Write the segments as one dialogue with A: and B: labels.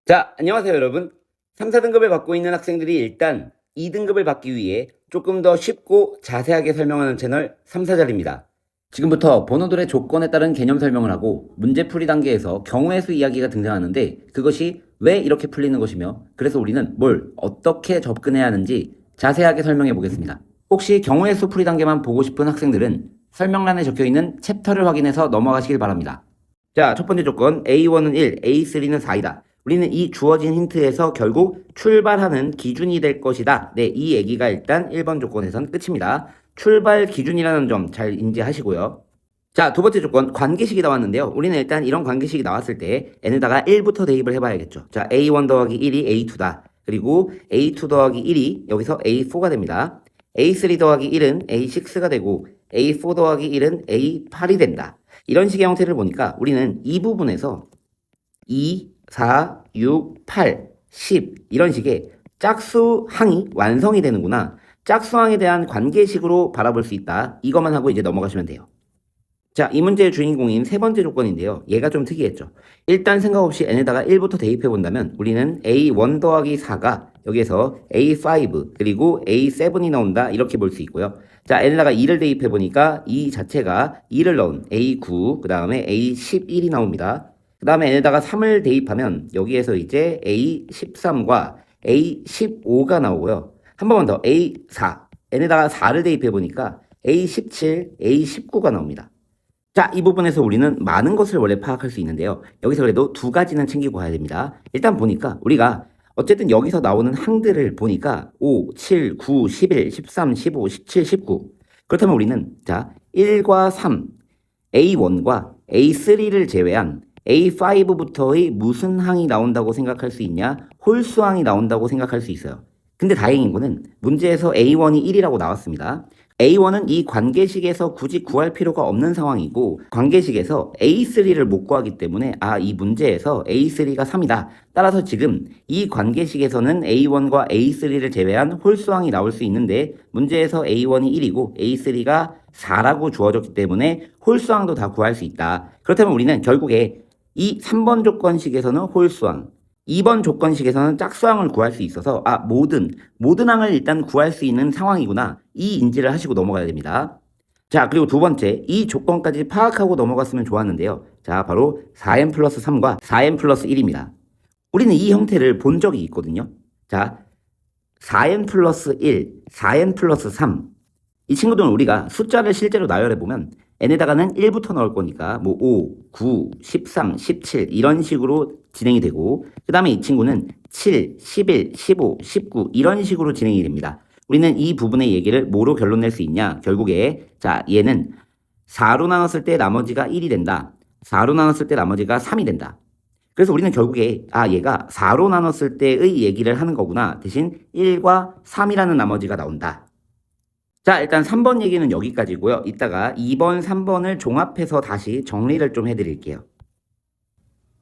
A: 자, 안녕하세요, 여러분. 3, 4등급을 받고 있는 학생들이 일단 2등급을 받기 위해 조금 더 쉽고 자세하게 설명하는 채널 3, 4자리입니다. 지금부터 번호들의 조건에 따른 개념 설명을 하고 문제풀이 단계에서 경우의 수 이야기가 등장하는데 그것이 왜 이렇게 풀리는 것이며 그래서 우리는 뭘 어떻게 접근해야 하는지 자세하게 설명해 보겠습니다. 혹시 경우의 수 풀이 단계만 보고 싶은 학생들은 설명란에 적혀있는 챕터를 확인해서 넘어가시길 바랍니다. 자, 첫 번째 조건 A1은 1, A3는 4이다. 우리는 이 주어진 힌트에서 결국 출발하는 기준이 될 것이다. 네, 이 얘기가 일단 1번 조건에선 끝입니다. 출발 기준이라는 점 잘 인지하시고요. 자, 두 번째 조건 관계식이 나왔는데요. 우리는 일단 이런 관계식이 나왔을 때 n에다가 1부터 대입을 해봐야겠죠. 자, A1 더하기 1이 A2다. 그리고 A2 더하기 1이 여기서 A4가 됩니다. A3 더하기 1은 A6가 되고 A4 더하기 1은 A8이 된다. 이런 식의 형태를 보니까 우리는 이 부분에서 2, 4, 6, 8, 10 이런 식의 짝수항이 완성이 되는구나. 짝수항에 대한 관계식으로 바라볼 수 있다. 이것만 하고 이제 넘어가시면 돼요. 자, 이 문제의 주인공인 세 번째 조건인데요. 얘가 좀 특이했죠. 일단 생각 없이 n에다가 1부터 대입해 본다면 우리는 a1 더하기 4가 여기에서 a5 그리고 a7이 나온다. 이렇게 볼 수 있고요. 자, n에다가 2를 대입해 보니까 이 자체가 2를 넣은 a9 그 다음에 a11이 나옵니다. 그 다음에 n에다가 3을 대입하면 여기에서 이제 a13과 a15가 나오고요. 한 번만 더 a4 n에다가 4를 대입해 보니까 a17, a19가 나옵니다. 자, 이 부분에서 우리는 많은 것을 원래 파악할 수 있는데요. 여기서 그래도 두 가지는 챙기고 가야 됩니다. 일단 보니까 우리가 어쨌든 여기서 나오는 항들을 보니까 5, 7, 9, 11, 13, 15, 17, 19 그렇다면 우리는 자 1과 3, A1과 A3를 제외한 A5부터의 무슨 항이 나온다고 생각할 수 있냐? 홀수항이 나온다고 생각할 수 있어요. 근데 다행인 거는 문제에서 A1이 1이라고 나왔습니다. A1은 이 관계식에서 굳이 구할 필요가 없는 상황이고 관계식에서 A3를 못 구하기 때문에 이 문제에서 A3가 3이다. 따라서 지금 이 관계식에서는 A1과 A3를 제외한 홀수항이 나올 수 있는데 문제에서 A1이 1이고 A3가 4라고 주어졌기 때문에 홀수항도 다 구할 수 있다. 그렇다면 우리는 결국에 이 3번 조건식에서는 홀수항 2번 조건식에서는 짝수항을 구할 수 있어서 모든 항을 일단 구할 수 있는 상황이구나. 이 인지를 하시고 넘어가야 됩니다. 자, 그리고 두 번째 이 조건까지 파악하고 넘어갔으면 좋았는데요. 자, 바로 4n 플러스 3과 4n 플러스 1입니다. 우리는 이 형태를 본 적이 있거든요. 자, 4n 플러스 1, 4n 플러스 3. 이 친구들은 우리가 숫자를 실제로 나열해보면 n에다가는 1부터 넣을 거니까 뭐 5, 9, 13, 17 이런 식으로 진행이 되고 그 다음에 이 친구는 7, 11, 15, 19 이런 식으로 진행이 됩니다. 우리는 이 부분의 얘기를 뭐로 결론 낼 수 있냐? 결국에 자 얘는 4로 나눴을 때 나머지가 1이 된다. 4로 나눴을 때 나머지가 3이 된다. 그래서 우리는 결국에 얘가 4로 나눴을 때의 얘기를 하는 거구나. 대신 1과 3이라는 나머지가 나온다. 자, 일단 3번 얘기는 여기까지고요. 이따가 2번, 3번을 종합해서 다시 정리를 좀 해드릴게요.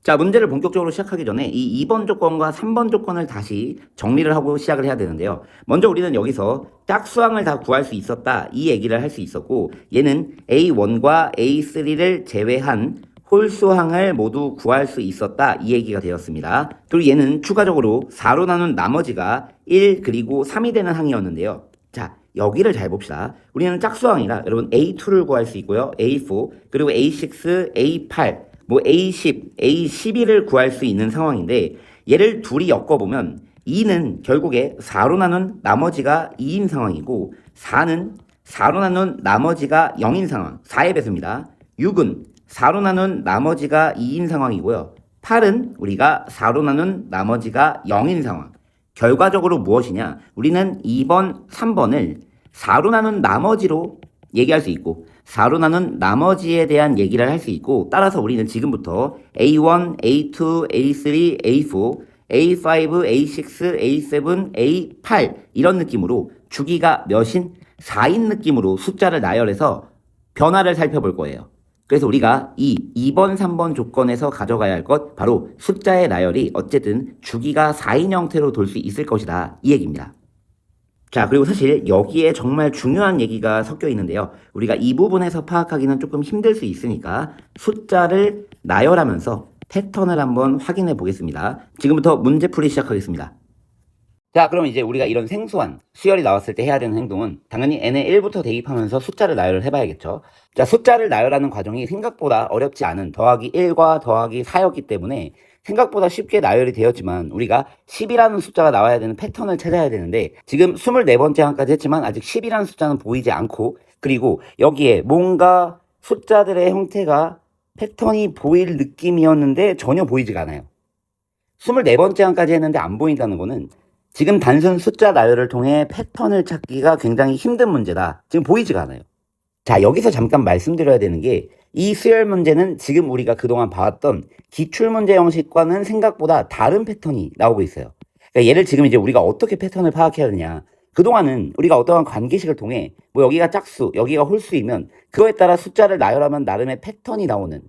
A: 자, 문제를 본격적으로 시작하기 전에 이 2번 조건과 3번 조건을 다시 정리를 하고 시작을 해야 되는데요. 먼저 우리는 여기서 짝수항을 다 구할 수 있었다. 이 얘기를 할 수 있었고 얘는 A1과 A3를 제외한 홀수항을 모두 구할 수 있었다. 이 얘기가 되었습니다. 그리고 얘는 추가적으로 4로 나눈 나머지가 1 그리고 3이 되는 항이었는데요. 자, 여기를 잘 봅시다. 우리는 짝수항이라 여러분 A2를 구할 수 있고요. A4 그리고 A6, A8 뭐 A10, A11을 구할 수 있는 상황인데 얘를 둘이 엮어보면 2는 결국에 4로 나눈 나머지가 2인 상황이고 4는 4로 나눈 나머지가 0인 상황 4의 배수입니다. 6은 4로 나눈 나머지가 2인 상황이고요. 8은 우리가 4로 나눈 나머지가 0인 상황. 결과적으로 무엇이냐? 우리는 2번, 3번을 4로 나눈 나머지로 얘기할 수 있고 4로 나눈 나머지에 대한 얘기를 할 수 있고 따라서 우리는 지금부터 A1, A2, A3, A4, A5, A6, A7, A8 이런 느낌으로 주기가 몇인? 4인 느낌으로 숫자를 나열해서 변화를 살펴볼 거예요. 그래서 우리가 이 2번, 3번 조건에서 가져가야 할 것 바로 숫자의 나열이 어쨌든 주기가 4인 형태로 돌 수 있을 것이다. 이 얘기입니다. 자, 그리고 사실 여기에 정말 중요한 얘기가 섞여 있는데요. 우리가 이 부분에서 파악하기는 조금 힘들 수 있으니까 숫자를 나열하면서 패턴을 한번 확인해 보겠습니다. 지금부터 문제풀이 시작하겠습니다. 자, 그럼 이제 우리가 이런 생소한 수열이 나왔을 때 해야 되는 행동은 당연히 n에 1부터 대입하면서 숫자를 나열을 해봐야겠죠. 자, 숫자를 나열하는 과정이 생각보다 어렵지 않은 더하기 1과 더하기 4였기 때문에 생각보다 쉽게 나열이 되었지만 우리가 10이라는 숫자가 나와야 되는 패턴을 찾아야 되는데 지금 24번째 항까지 했지만 아직 10이라는 숫자는 보이지 않고 그리고 여기에 뭔가 숫자들의 형태가 패턴이 보일 느낌이었는데 전혀 보이지가 않아요. 24번째 항까지 했는데 안 보인다는 거는 지금 단순 숫자 나열을 통해 패턴을 찾기가 굉장히 힘든 문제다. 지금 보이지가 않아요. 자, 여기서 잠깐 말씀드려야 되는 게 이 수열 문제는 지금 우리가 그동안 봐왔던 기출문제 형식과는 생각보다 다른 패턴이 나오고 있어요. 그러니까 얘를 지금 이제 우리가 어떻게 패턴을 파악해야 되냐. 그동안은 우리가 어떠한 관계식을 통해 뭐 여기가 짝수, 여기가 홀수이면 그거에 따라 숫자를 나열하면 나름의 패턴이 나오는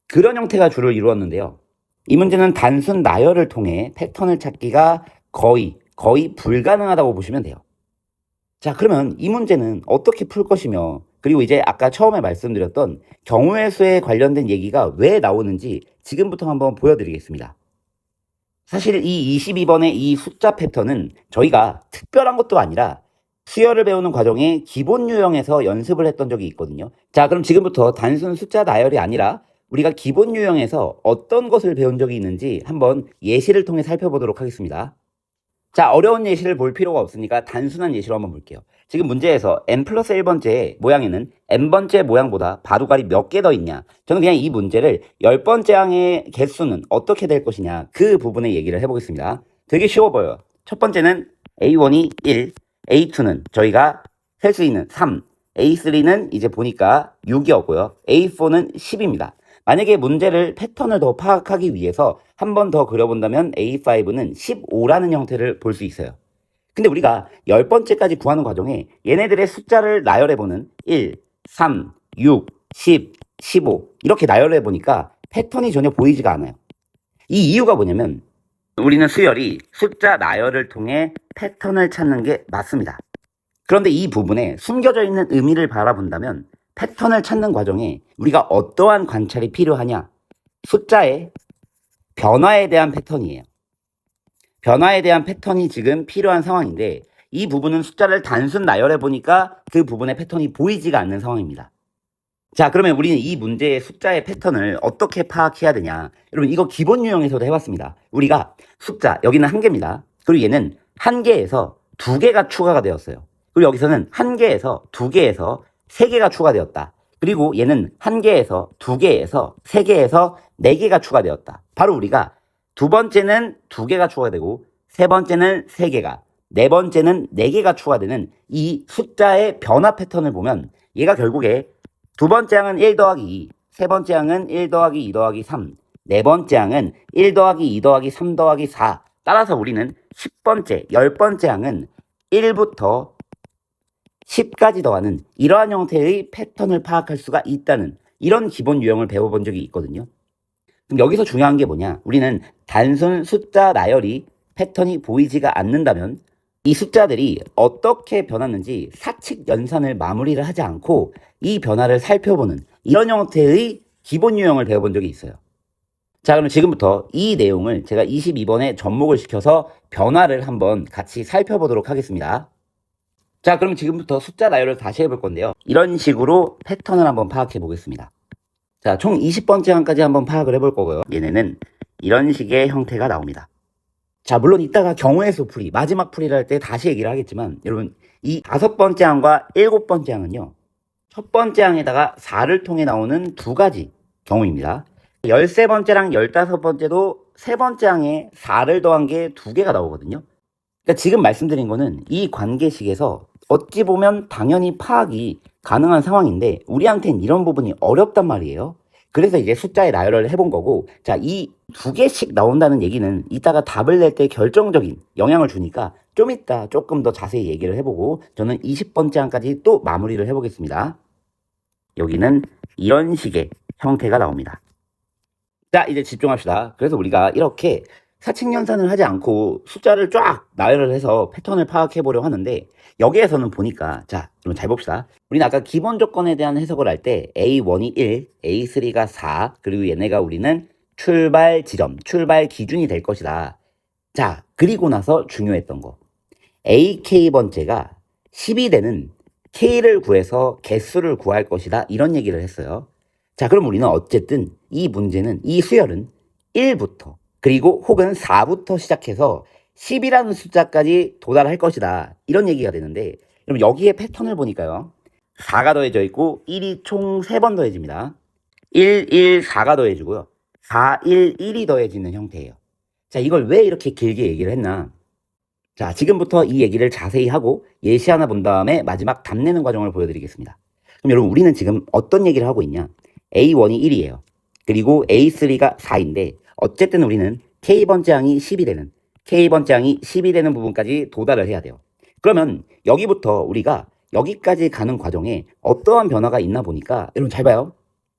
A: 그런 형태가 주를 이루었는데요. 이 문제는 단순 나열을 통해 패턴을 찾기가 거의 불가능하다고 보시면 돼요. 자, 그러면 이 문제는 어떻게 풀 것이며 그리고 이제 아까 처음에 말씀드렸던 경우의 수에 관련된 얘기가 왜 나오는지 지금부터 한번 보여드리겠습니다. 사실 이 22번의 이 숫자 패턴은 저희가 특별한 것도 아니라 수열을 배우는 과정에 기본 유형에서 연습을 했던 적이 있거든요. 자, 그럼 지금부터 단순 숫자 나열이 아니라 우리가 기본 유형에서 어떤 것을 배운 적이 있는지 한번 예시를 통해 살펴보도록 하겠습니다. 자, 어려운 예시를 볼 필요가 없으니까 단순한 예시로 한번 볼게요. 지금 문제에서 n 플러스 1번째의 모양에는 n번째 모양보다 바둑알이 몇 개 더 있냐. 저는 그냥 이 문제를 10번째 항의 개수는 어떻게 될 것이냐. 그 부분에 얘기를 해보겠습니다. 되게 쉬워 보여요. 첫 번째는 A1이 1, A2는 저희가 셀 수 있는 3, A3는 이제 보니까 6이었고요. A4는 10입니다. 만약에 문제를 패턴을 더 파악하기 위해서 한 번 더 그려본다면 A5는 15라는 형태를 볼 수 있어요. 근데 우리가 10번째까지 구하는 과정에 얘네들의 숫자를 나열해보는 1, 3, 6, 10, 15 이렇게 나열해보니까 패턴이 전혀 보이지가 않아요. 이 이유가 뭐냐면 우리는 수열이 숫자 나열을 통해 패턴을 찾는 게 맞습니다. 그런데 이 부분에 숨겨져 있는 의미를 바라본다면 패턴을 찾는 과정에 우리가 어떠한 관찰이 필요하냐? 숫자의 변화에 대한 패턴이에요. 변화에 대한 패턴이 지금 필요한 상황인데 이 부분은 숫자를 단순 나열해 보니까 그 부분의 패턴이 보이지가 않는 상황입니다. 자, 그러면 우리는 이 문제의 숫자의 패턴을 어떻게 파악해야 되냐? 여러분, 이거 기본 유형에서도 해봤습니다. 우리가 숫자, 여기는 한 개입니다. 그리고 얘는 한 개에서 두 개가 추가가 되었어요. 그리고 여기서는 한 개에서 두 개에서 세 개가 추가되었다. 그리고 얘는 한 개에서 두 개에서 세 개에서 네 개가 추가되었다. 바로 우리가 두 번째는 두 개가 추가되고 세 번째는 세 개가, 네 번째는 네 개가 추가되는 이 숫자의 변화 패턴을 보면 얘가 결국에 두 번째 항은 1 더하기 2, 세 번째 항은 1 더하기 2 더하기 3, 네 번째 항은 1 더하기 2 더하기 3 더하기 4. 따라서 우리는 10번째, 10번째 항은 1부터 10까지 더하는 이러한 형태의 패턴을 파악할 수가 있다는 이런 기본 유형을 배워본 적이 있거든요. 그럼 여기서 중요한 게 뭐냐? 우리는 단순 숫자 나열이 패턴이 보이지가 않는다면 이 숫자들이 어떻게 변하는지 사칙 연산을 마무리를 하지 않고 이 변화를 살펴보는 이런 형태의 기본 유형을 배워본 적이 있어요. 자, 그럼 지금부터 이 내용을 제가 22번에 접목을 시켜서 변화를 한번 같이 살펴보도록 하겠습니다. 자, 그럼 지금부터 숫자 나열을 다시 해볼 건데요. 이런 식으로 패턴을 한번 파악해 보겠습니다. 자, 총 20번째 항까지 한번 파악을 해볼 거고요. 얘네는 이런 식의 형태가 나옵니다. 자, 물론 이따가 경우의 수 풀이, 마지막 풀이를 할 때 다시 얘기를 하겠지만 여러분, 이 5번째 항과 7번째 항은요. 첫 번째 항에다가 4를 통해 나오는 두 가지 경우입니다. 13번째랑 15번째도 세 번째 항에 4를 더한 게 두 개가 나오거든요. 그러니까 지금 말씀드린 거는 이 관계식에서 어찌 보면 당연히 파악이 가능한 상황인데 우리한테는 이런 부분이 어렵단 말이에요. 그래서 이제 숫자의 나열을 해본 거고, 자, 이 두 개씩 나온다는 얘기는 이따가 답을 낼 때 결정적인 영향을 주니까 좀 이따 조금 더 자세히 얘기를 해보고 저는 20번째 항까지 또 마무리를 해보겠습니다. 여기는 이런 식의 형태가 나옵니다. 자, 이제 집중합시다. 그래서 우리가 이렇게 사칙 연산을 하지 않고 숫자를 쫙 나열을 해서 패턴을 파악해 보려고 하는데 여기에서는 보니까, 자, 그럼 잘 봅시다. 우리는 아까 기본 조건에 대한 해석을 할 때 A1이 1, A3가 4, 그리고 얘네가 우리는 출발 지점, 출발 기준이 될 것이다. 자, 그리고 나서 중요했던 거. AK번째가 10이 되는 K를 구해서 개수를 구할 것이다. 이런 얘기를 했어요. 자, 그럼 우리는 어쨌든 이 문제는, 이 수열은 1부터 그리고 혹은 4부터 시작해서 10이라는 숫자까지 도달할 것이다. 이런 얘기가 되는데, 그럼 여기에 패턴을 보니까요. 4가 더해져 있고 1이 총 3번 더해집니다. 1, 1, 4가 더해지고요. 4, 1, 1이 더해지는 형태예요. 자, 이걸 왜 이렇게 길게 얘기를 했나? 자, 지금부터 이 얘기를 자세히 하고 예시 하나 본 다음에 마지막 답내는 과정을 보여드리겠습니다. 그럼 여러분, 우리는 지금 어떤 얘기를 하고 있냐? A1이 1이에요. 그리고 A3가 4인데 어쨌든 우리는 K번째 항이 10이 되는, K번째 항이 10이 되는 부분까지 도달을 해야 돼요. 그러면 여기부터 우리가 여기까지 가는 과정에 어떠한 변화가 있나 보니까, 여러분 잘 봐요.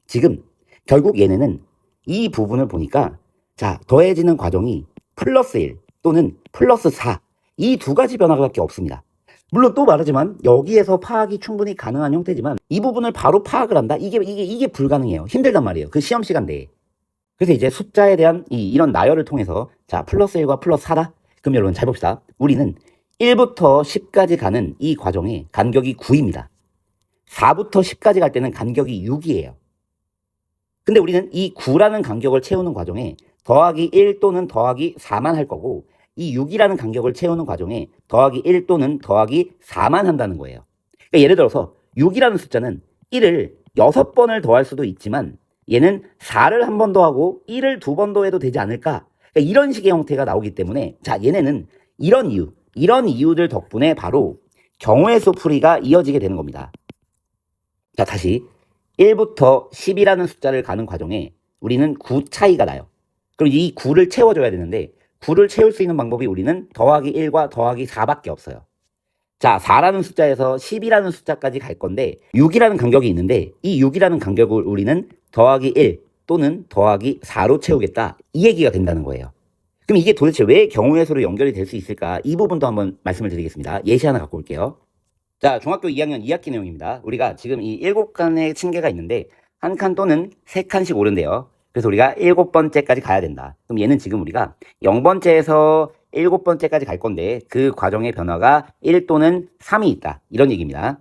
A: 지금 결국 얘네는 이 부분을 보니까, 자, 더해지는 과정이 플러스 1 또는 플러스 4, 이 두 가지 변화밖에 없습니다. 물론 또 말하지만 여기에서 파악이 충분히 가능한 형태지만 이 부분을 바로 파악을 한다? 이게 불가능해요. 힘들단 말이에요. 그 시험 시간 내에. 그래서 이제 숫자에 대한 이런 나열을 통해서, 자, 플러스 1과 플러스 4다? 그럼 여러분 잘 봅시다. 우리는 1부터 10까지 가는 이 과정에 간격이 9입니다. 4부터 10까지 갈 때는 간격이 6이에요. 근데 우리는 이 9라는 간격을 채우는 과정에 더하기 1 또는 더하기 4만 할 거고, 이 6이라는 간격을 채우는 과정에 더하기 1 또는 더하기 4만 한다는 거예요. 그러니까 예를 들어서 6이라는 숫자는 1을 6번을 더할 수도 있지만 얘는 4를 한 번 더하고 1을 2번 더해도 되지 않을까? 그러니까 이런 식의 형태가 나오기 때문에, 자, 얘네는 이런 이유들 덕분에 바로 경우의 수 풀이가 이어지게 되는 겁니다. 자, 다시 1부터 10이라는 숫자를 가는 과정에 우리는 9 차이가 나요. 그럼 이 9를 채워줘야 되는데 9를 채울 수 있는 방법이 우리는 더하기 1과 더하기 4밖에 없어요. 자, 4라는 숫자에서 10이라는 숫자까지 갈 건데 6이라는 간격이 있는데 이 6이라는 간격을 우리는 더하기 1 또는 더하기 4로 채우겠다. 이 얘기가 된다는 거예요. 그럼 이게 도대체 왜 경우의 수로 연결이 될 수 있을까? 이 부분도 한번 말씀을 드리겠습니다. 예시 하나 갖고 올게요. 자, 중학교 2학년 2학기 내용입니다. 우리가 지금 이 7칸의 층계가 있는데 한 칸 또는 3칸씩 오른대요. 그래서 우리가 7번째까지 가야 된다. 그럼 얘는 지금 우리가 0번째에서 7번째까지 갈 건데 그 과정의 변화가 1 또는 3이 있다. 이런 얘기입니다.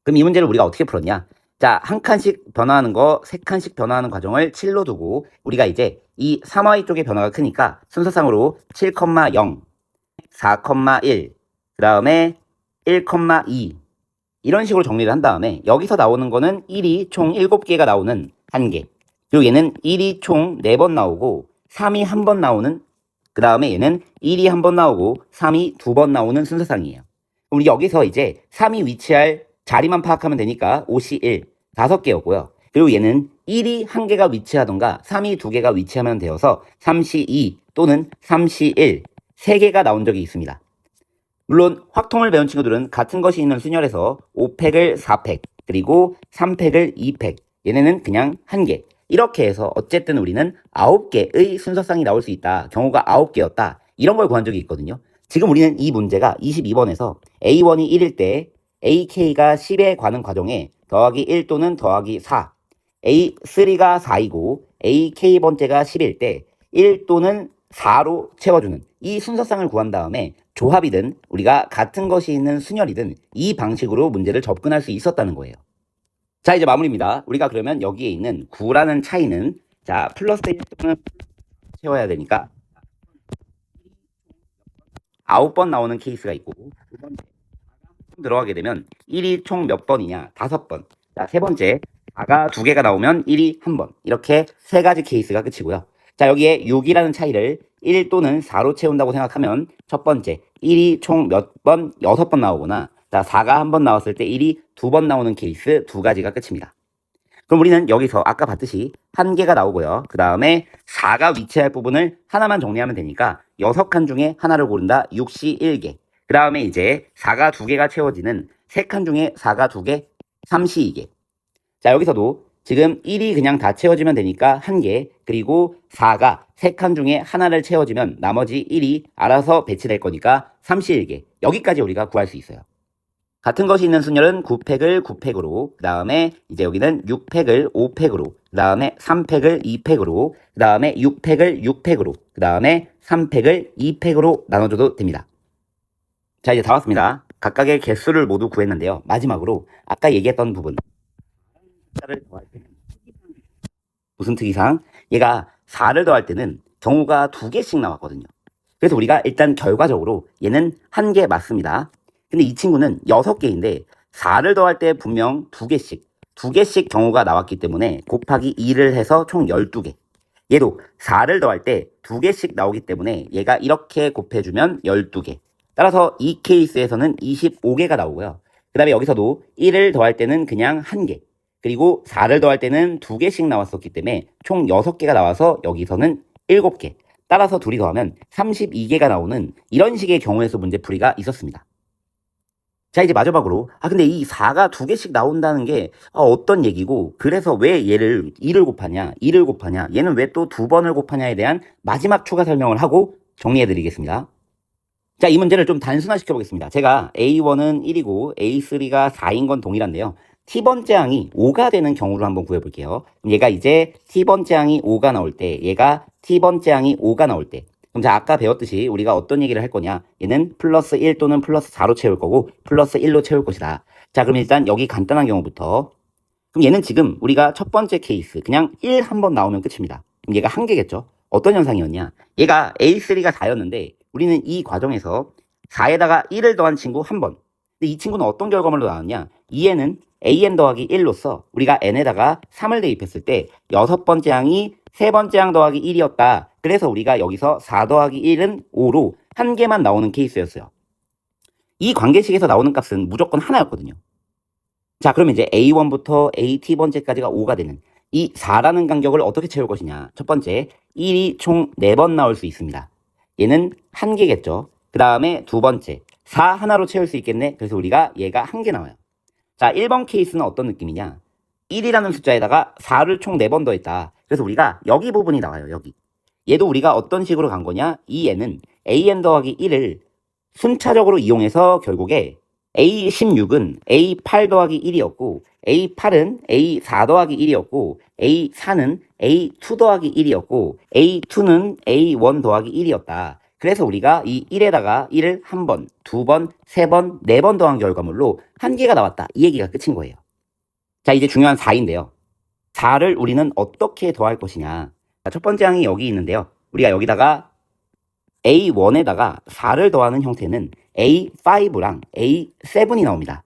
A: 그럼 이 문제를 우리가 어떻게 풀었냐? 자, 한 칸씩 변화하는 거, 3칸씩 변화하는 과정을 7로 두고 우리가 이제 이 3y 쪽의 변화가 크니까 순서상으로 7,0, 4,1, 그 다음에 1,2 이런 식으로 정리를 한 다음에 여기서 나오는 거는 1이 총 7개가 나오는 한 개, 그리고 얘는 1이 총 4번 나오고 3이 한 번 나오는, 그 다음에 얘는 1이 한 번 나오고 3이 2번 나오는 순서상이에요. 우리 여기서 이제 3이 위치할 자리만 파악하면 되니까 5시 1, 5개였고요. 그리고 얘는 1이 1개가 위치하던가 3이 2개가 위치하면 되어서 3시 2 또는 3시 1, 3개가 나온 적이 있습니다. 물론 확통을 배운 친구들은 같은 것이 있는 순열에서 5팩을 4팩, 그리고 3팩을 2팩, 얘네는 그냥 1개. 이렇게 해서 어쨌든 우리는 9개의 순서상이 나올 수 있다. 경우가 9개였다. 이런 걸 구한 적이 있거든요. 지금 우리는 이 문제가 22번에서 A1이 1일 때 AK가 10에 가는 과정에 더하기 1 또는 더하기 4, A3가 4이고 AK번째가 10일 때 1 또는 4로 채워주는 이 순서상을 구한 다음에 조합이든 우리가 같은 것이 있는 순열이든 이 방식으로 문제를 접근할 수 있었다는 거예요. 자, 이제 마무리입니다. 우리가 그러면 여기에 있는 9라는 차이는, 자, 플러스 1을 채워야 되니까 9번 나오는 케이스가 있고, 두 번째 들어가게 되면 1이 총 몇 번이냐? 5번. 자, 세 번째 4가 2개가 나오면 1이 1번. 이렇게 세 가지 케이스가 끝이고요. 자, 여기에 6이라는 차이를 1 또는 4로 채운다고 생각하면 첫 번째 1이 총 몇 번? 6번 나오거나, 자, 4가 한 번 나왔을 때 1이 2번 나오는 케이스 두 가지가 끝입니다. 그럼 우리는 여기서 아까 봤듯이 1개가 나오고요. 그 다음에 4가 위치할 부분을 하나만 정리하면 되니까 6칸 중에 하나를 고른다. 6시 1개. 그 다음에 이제 4가 2개가 채워지는 3칸 중에 4가 2개, 3시 2개. 자, 여기서도 지금 1이 그냥 다 채워지면 되니까 1개, 그리고 4가 3칸 중에 하나를 채워지면 나머지 1이 알아서 배치될 거니까 3시 1개. 여기까지 우리가 구할 수 있어요. 같은 것이 있는 순열은 9팩을 9팩으로, 그 다음에 이제 여기는 6팩을 5팩으로, 그 다음에 3팩을 2팩으로, 그 다음에 6팩을 6팩으로, 그 다음에 3팩을 2팩으로 나눠줘도 됩니다. 자, 이제 다 왔습니다. 각각의 개수를 모두 구했는데요. 마지막으로 아까 얘기했던 부분. 무슨 특이사항? 얘가 4를 더할 때는 경우가 2개씩 나왔거든요. 그래서 우리가 일단 결과적으로 얘는 1개 맞습니다. 근데 이 친구는 6개인데 4를 더할 때 분명 2개씩 경우가 나왔기 때문에 곱하기 2를 해서 총 12개. 얘도 4를 더할 때 2개씩 나오기 때문에 얘가 이렇게 곱해주면 12개. 따라서 이 케이스에서는 25개가 나오고요. 그 다음에 여기서도 1을 더할 때는 그냥 1개. 그리고 4를 더할 때는 2개씩 나왔었기 때문에 총 6개가 나와서 여기서는 7개. 따라서 둘이 더하면 32개가 나오는 이런 식의 경우에서 문제풀이가 있었습니다. 자, 이제 마지막으로 근데 이 4가 2개씩 나온다는 게 어떤 얘기고 그래서 왜 얘를 2를 곱하냐 얘는 왜 또 2번을 곱하냐에 대한 마지막 추가 설명을 하고 정리해드리겠습니다. 자, 이 문제를 좀 단순화시켜 보겠습니다. 제가 A1은 1이고 A3가 4인 건 동일한데요. T번째 항이 5가 되는 경우를 한번 구해볼게요. 얘가 이제 T번째 항이 5가 나올 때, 얘가 T번째 항이 5가 나올 때. 그럼 자, 아까 배웠듯이 우리가 어떤 얘기를 할 거냐. 얘는 플러스 1 또는 플러스 4로 채울 거고 플러스 1로 채울 것이다. 자, 그럼 일단 여기 간단한 경우부터. 그럼 얘는 지금 우리가 첫 번째 케이스 그냥 1 한번 나오면 끝입니다. 그럼 얘가 한 개겠죠. 어떤 현상이었냐. 얘가 A3가 4였는데 우리는 이 과정에서 4에다가 1을 더한 친구 한 번. 근데 이 친구는 어떤 결과물로 나왔냐. 2에는 an 더하기 1로서 우리가 n에다가 3을 대입했을 때 6번째 항이 3번째 항 더하기 1이었다. 그래서 우리가 여기서 4 더하기 1은 5로 한 개만 나오는 케이스였어요. 이 관계식에서 나오는 값은 무조건 하나였거든요. 자, 그러면 이제 A1부터 AT번째까지가 5가 되는 이 4라는 간격을 어떻게 채울 것이냐. 첫 번째, 1이 총 4번 나올 수 있습니다. 얘는 한 개겠죠. 그 다음에 두 번째, 4 하나로 채울 수 있겠네. 그래서 우리가 얘가 한 개 나와요. 자, 1번 케이스는 어떤 느낌이냐. 1이라는 숫자에다가 4를 총 4번 더했다. 그래서 우리가 여기 부분이 나와요. 여기. 얘도 우리가 어떤 식으로 간 거냐. 이 얘는 an 더하기 1을 순차적으로 이용해서 결국에 A16은 A8 더하기 1이었고 A8은 A4 더하기 1이었고 A4는 A2 더하기 1이었고 A2는 A1 더하기 1이었다. 그래서 우리가 이 1에다가 1을 한 번, 두 번, 세 번, 네 번 더한 결과물로 한 개가 나왔다. 이 얘기가 끝인 거예요. 자, 이제 중요한 4인데요. 4를 우리는 어떻게 더할 것이냐. 자, 첫 번째 항이 여기 있는데요. 우리가 여기다가 A1에다가 4를 더하는 형태는 A5랑 A7이 나옵니다.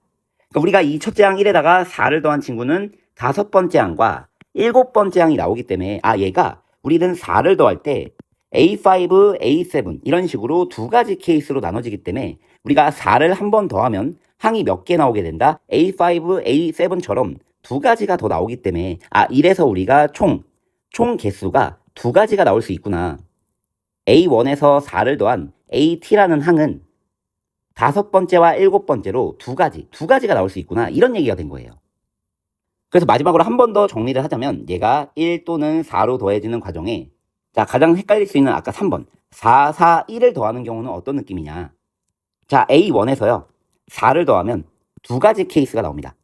A: 그러니까 우리가 이 첫째 항 1에다가 4를 더한 친구는 5번째 항과 7번째 항이 나오기 때문에 얘가 우리는 4를 더할 때 A5, A7 이런 식으로 두 가지 케이스로 나눠지기 때문에 우리가 4를 한 번 더하면 항이 몇 개 나오게 된다? A5, A7처럼 두 가지가 더 나오기 때문에 이래서 우리가 총 개수가 두 가지가 나올 수 있구나. A1에서 4를 더한 AT라는 항은 5번째와 7번째로 두 가지가 나올 수 있구나. 이런 얘기가 된 거예요. 그래서 마지막으로 한 번 더 정리를 하자면 얘가 1 또는 4로 더해지는 과정에 자, 가장 헷갈릴 수 있는 아까 3번 4, 4, 1을 더하는 경우는 어떤 느낌이냐. 자, A1에서요 4를 더하면 두 가지 케이스가 나옵니다.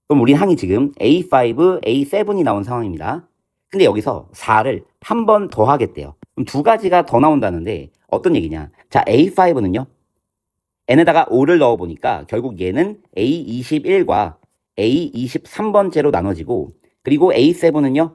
A: 그럼 우리 항이 지금 A5, A7이 나온 상황입니다. 근데 여기서 4를 한 번 더 하겠대요. 그럼 두 가지가 더 나온다는데 어떤 얘기냐. 자, A5는요. n에다가 5를 넣어보니까 결국 얘는 A21과 A23번째로 나눠지고 그리고 A7은요.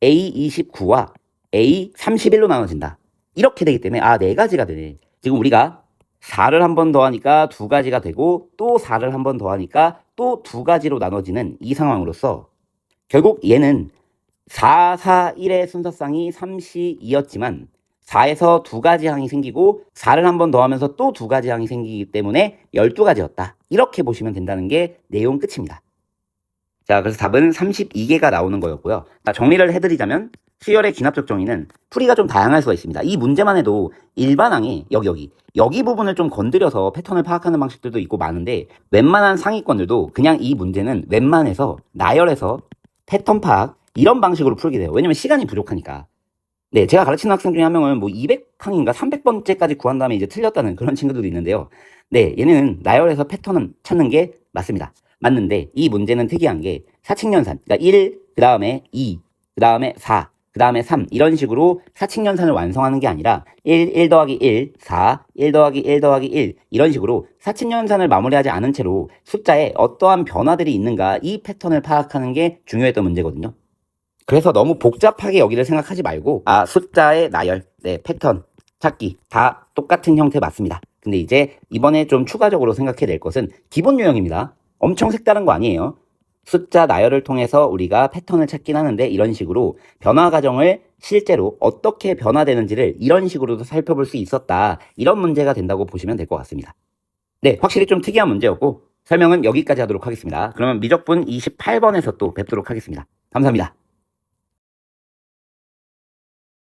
A: A29와 A31로 나눠진다. 이렇게 되기 때문에 네 가지가 되네. 지금 우리가 4를 한 번 더하니까 두 가지가 되고 또 4를 한 번 더하니까 또 두 가지로 나눠지는 이 상황으로서 결국 얘는 4, 4, 1의 순서상이 3C2였지만 4에서 두 가지 항이 생기고 4를 한 번 더하면서 또 두 가지 항이 생기기 때문에 12가지였다. 이렇게 보시면 된다는 게 내용 끝입니다. 자, 그래서 답은 32개가 나오는 거였고요. 정리를 해드리자면 수열의 기납적 정의는 풀이가 좀 다양할 수가 있습니다. 이 문제만 해도 일반항에 여기 부분을 좀 건드려서 패턴을 파악하는 방식들도 있고 많은데 웬만한 상위권들도 그냥 이 문제는 웬만해서 나열해서 패턴 파악 이런 방식으로 풀게 돼요. 왜냐면 시간이 부족하니까. 네, 제가 가르치는 학생 중에 한 명은 뭐 200항인가 300번째까지 구한 다음에 이제 틀렸다는 그런 친구들도 있는데요. 네, 얘는 나열해서 패턴은 찾는 게 맞습니다. 맞는데 이 문제는 특이한 게 사칙연산, 그러니까 1, 그 다음에 2, 그 다음에 4, 그 다음에 3 이런 식으로 사칙연산을 완성하는 게 아니라 1 더하기 1, 4, 1 더하기 1 더하기 1 이런 식으로 사칙연산을 마무리하지 않은 채로 숫자에 어떠한 변화들이 있는가 이 패턴을 파악하는 게 중요했던 문제거든요. 그래서 너무 복잡하게 여기를 생각하지 말고 숫자의 나열, 네, 패턴, 찾기 다 똑같은 형태 맞습니다. 근데 이제 이번에 좀 추가적으로 생각해야 될 것은 기본 유형입니다. 엄청 색다른 거 아니에요. 숫자 나열을 통해서 우리가 패턴을 찾긴 하는데 이런 식으로 변화 과정을 실제로 어떻게 변화되는지를 이런 식으로도 살펴볼 수 있었다. 이런 문제가 된다고 보시면 될 것 같습니다. 네, 확실히 좀 특이한 문제였고 설명은 여기까지 하도록 하겠습니다. 그러면 미적분 28번에서 또 뵙도록 하겠습니다. 감사합니다.